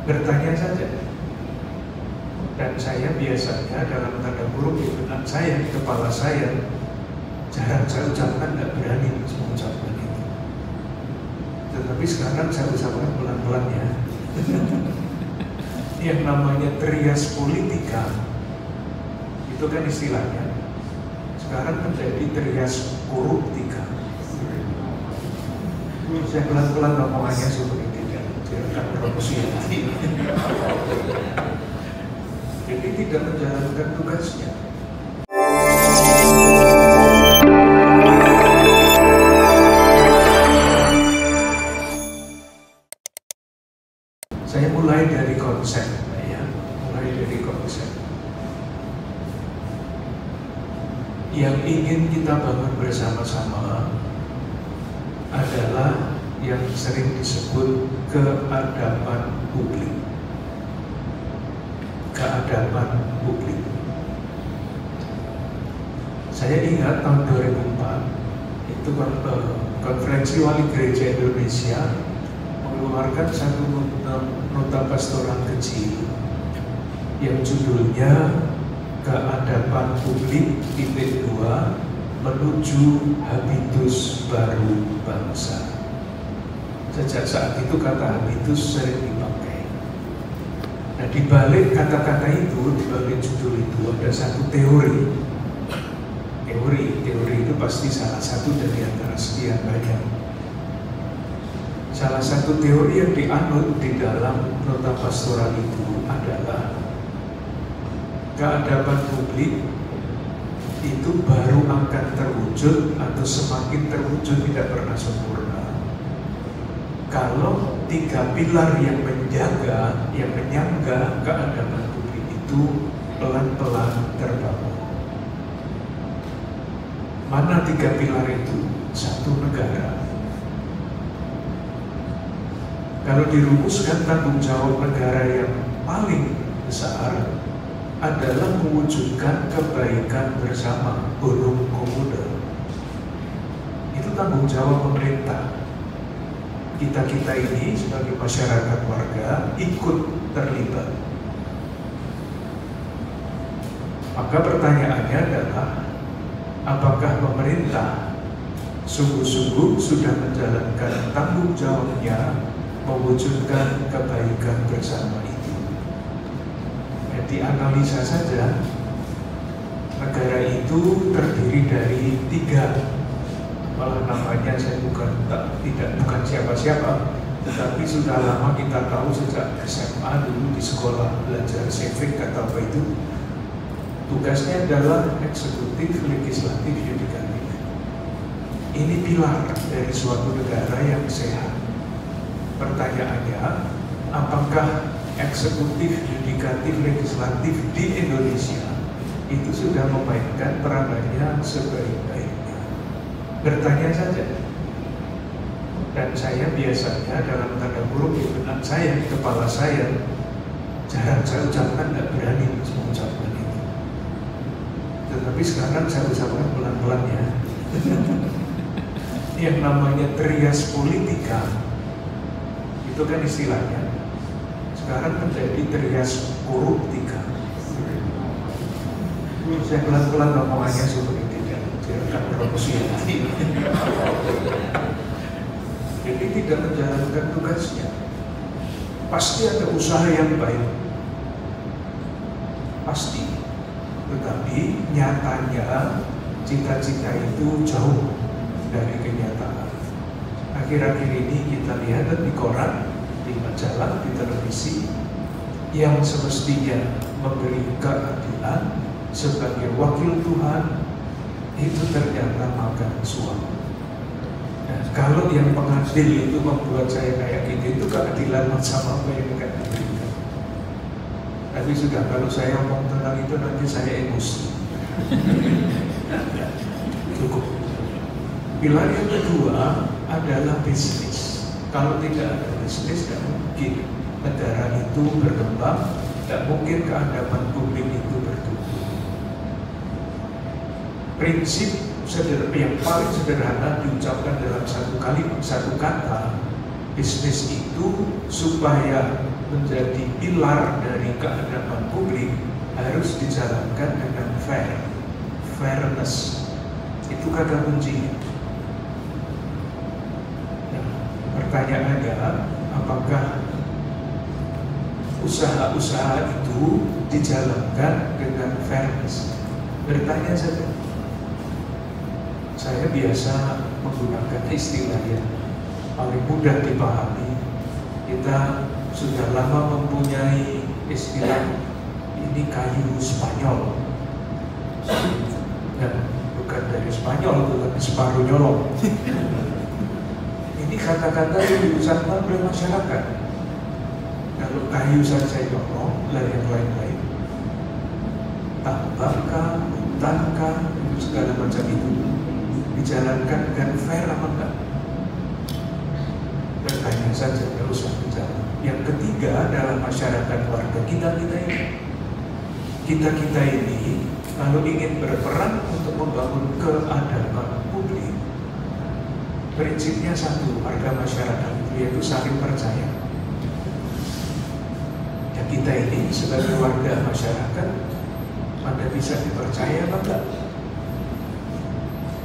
bertanya saja. Dan saya biasanya dalam tanda kurung di benak saya, di kepala saya, jarang saya ucapkan, tidak berani mengucapkan itu. Tetapi sekarang saya ucapkan pelan-pelan ya. Yang namanya trias politika, itu kan istilahnya. Sekarang menjadi trias koruptika. Saya pelan-pelan ngomongannya supaya tidak promosi. Jadi tidak menjalankan tugasnya. Saya mulai dari konsep, ya, mulai dari konsep. Yang ingin kita bangun bersama-sama adalah yang sering disebut keadaban publik. Keadaban publik. Saya ingat tahun 2004 itu konferensi wali gereja Indonesia mengeluarkan satu nota pastoral kecil yang judulnya Keadaban Publik titik 2 menuju habitus baru bangsa. Sejak saat itu kata habitus sering dipakai. Nah, di balik kata-kata itu, di balik judul itu ada satu teori. Teori itu pasti salah satu dari antara sekian banyak. Salah satu teori yang dianut di dalam nota pastoral itu adalah keadaban publik itu baru akan terwujud atau semakin terwujud, tidak pernah sempurna kalau 3 pilar yang menjaga, yang menyangga keadaban publik itu pelan-pelan terbangun. Mana 3 pilar itu? 1, negara. Kalau dirumuskan tanggung jawab negara yang paling besar adalah mewujudkan kebaikan bersama, bonum communautae. Itu tanggung jawab pemerintah. Kita-kita ini sebagai masyarakat warga ikut terlibat. Maka pertanyaannya adalah, apakah pemerintah sungguh-sungguh sudah menjalankan tanggung jawabnya mewujudkan kebaikan bersama itu? Jadi analisa saja, negara itu terdiri dari 3, malah namanya saya bukan siapa-siapa, tetapi sudah lama kita tahu sejak SMA dulu di sekolah belajar civic atau apa itu. Tugasnya adalah eksekutif, legislatif, yudikatif. Ini pilar dari suatu negara yang sehat. Pertanyaannya, apakah eksekutif, yudikatif, legislatif di Indonesia itu sudah memainkan peranannya sebaik-baiknya? Bertanya saja. Dan saya biasanya dalam tanda kurung di benak saya, di kepala saya, jarang saya ucapkan, tidak berani mengucapkan itu. Tetapi sekarang saya ucapkan pelan-pelan ya. Yang namanya trias politika, itu kan istilahnya. Sekarang menjadi trias koruptika. Saya pelan-pelan ngomongannya supaya tidak promosi. Jadi tidak menjalankan tugasnya. Pasti ada usaha yang baik, pasti. Tetapi nyatanya cita-cita itu jauh dari kenyataan. Akhir-akhir ini kita lihat di koran, di majalah, di televisi, yang semestinya memberi keadilan sebagai wakil Tuhan itu ternyata makan suap. Nah, kalau yang pengadil itu membuat saya kayak gitu, itu keadilan macam apa yang akan diberikan? Tapi sudah, kalau saya ngomong tentang itu nanti saya emosi. Cukup. Pilar yang kedua adalah bisnis. Kalau tidak ada bisnis, tidak mungkin negara itu berkembang, tidak mungkin keadaban publik itu bertumbuh. Prinsip yang paling sederhana diucapkan dalam satu kalimat, satu kata, bisnis itu supaya menjadi pilar dari keadaban publik harus dijalankan dengan fairness. Itu kata kuncinya. Nah, pertanyaannya, apakah usaha-usaha itu dijalankan dengan fairness? Bertanya saja. Saya biasa menggunakan istilah yang paling mudah dipahami. Kita sudah lama mempunyai istilah ini kayu Spanyol, dan bukan dari Spanyol, tetapi separuh nyolong. Ini kata-kata yang diucapkan oleh masyarakat. Kalau kayu saja nyolong, lah yang lain-lain, tambangkah, hutankah, segala macam itu dijalankan dengan fair apa enggak? Bertanya saja, tidak usah bicara. Yang ketiga adalah masyarakat warga kita ini. Kita ini kalau ingin berperan untuk membangun keadaban publik, prinsipnya satu, warga masyarakat yaitu saling percaya. Ya, kita ini sebagai warga masyarakat pada bisa dipercaya apa enggak?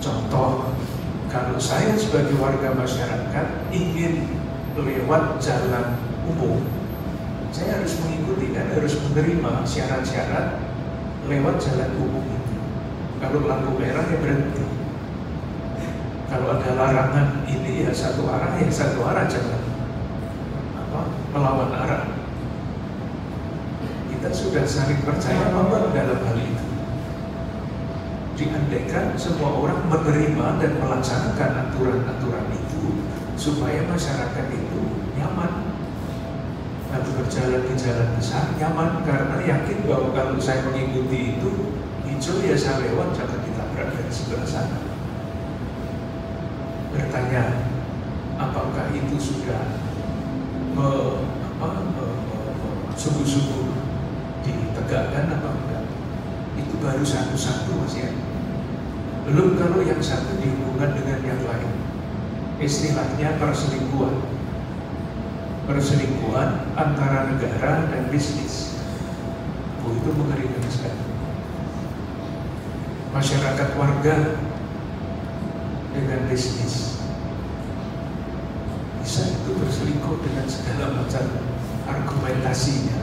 Contoh, kalau saya sebagai warga masyarakat ingin lewat jalan umum, saya harus mengikuti dan harus menerima syarat-syarat lewat jalan umum itu. Kalau lampu merah ya berhenti. Kalau ada larangan ini ya satu arah jangan melawan arah. Kita sudah saling percaya apa dalam hal itu. Diandaikan semua orang menerima dan melaksanakan aturan-aturan itu supaya masyarakat itu nyaman. Lalu berjalan di jalan besar nyaman karena yakin bahwa kalau saya mengikuti itu hijau ya saya lewat, jangan ditabrak dari sebelah sana. Bertanya, apakah itu sudah sungguh-sungguh ditegakkan apa enggak? Itu baru satu-satu Mas ya. Belum kalau yang satu dihubungkan dengan yang lain. Istilahnya perselingkuhan. Perselingkuhan antara negara dan bisnis. Itu mengerikan sekali. Masyarakat warga dengan bisnis. Bisa itu berselingkuh dengan segala macam argumentasinya.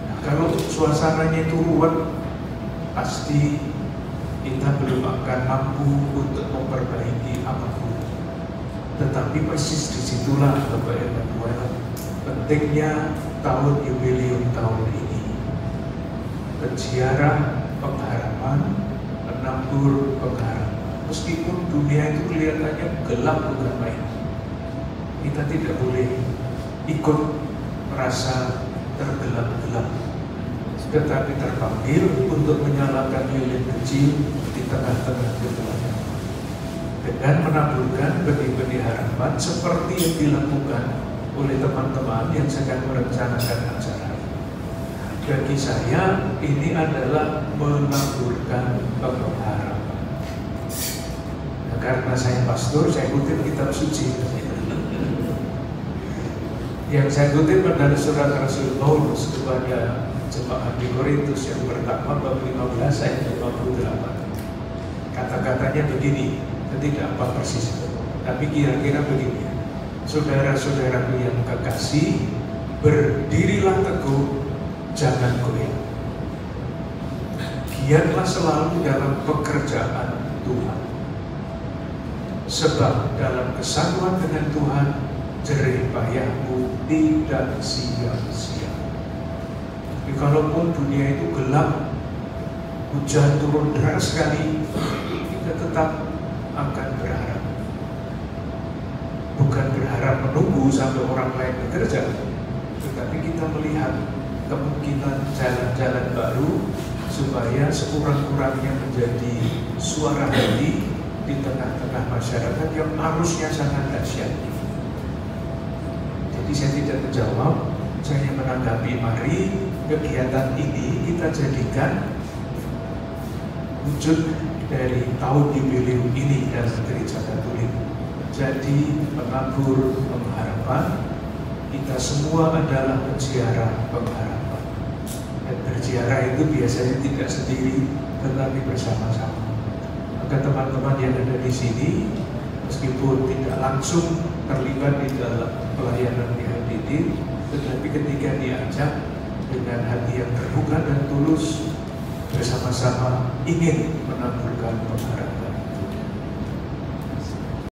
Nah, kalau suasananya itu ruwet, pasti kita belum akan mampu untuk memperbaiki apapun. Tetapi persis disitulah Bapak Ibu pentingnya tahun jubileum tahun ini. Penziarah pengharapan, penabur pengharapan. Meskipun dunia itu kelihatannya gelap bukan main, kita tidak boleh ikut merasa tergelap-gelap, tetapi terpanggil untuk menyalakan lilin kecil di tengah-tengah kegelapan dengan menaburkan benih-benih harapan seperti yang dilakukan oleh teman-teman yang sedang merencanakan acara. Bagi saya ini adalah menaburkan pengharapan. Nah, karena saya pastor, saya kutip kitab suci. Yang saya kutip adalah surat Rasul Paulus kepada jemaat di Korintus yang pertama bab 15 ayat 58. Kata-katanya begini, tidak apa persis, tapi kira-kira begini. Saudara-saudaraku yang kekasih, berdirilah teguh, jangan goyah. Giatlah selalu dalam pekerjaan Tuhan. Sebab dalam kesatuan dengan Tuhan, jerih payahmu tidak sia-sia. Tapi kalaupun dunia itu gelap, hujan turun deras sekali, kita tetap akan berharap. Bukan berharap menunggu sampai orang lain bekerja, tetapi kita melihat kemungkinan jalan-jalan baru supaya sekurang-kurangnya menjadi suara hati di tengah-tengah masyarakat yang arusnya sangat dahsyat. Jadi saya tidak menjawab, saya menanggapi, mari kegiatan ini kita jadikan wujud dari tahun jubileum ini dalam Gereja Katolik. Jadi penabur pengharapan, kita semua adalah peziarah pengharapan. Dan berziarah itu biasanya tidak sendiri, tetapi bersama-sama. Maka teman-teman yang ada di sini, meskipun tidak langsung terlibat di dalam pelayanan PHDD, tetapi ketika diajak dengan hati yang terbuka dan tulus, bersama-sama ingin menaburkan pengharapan.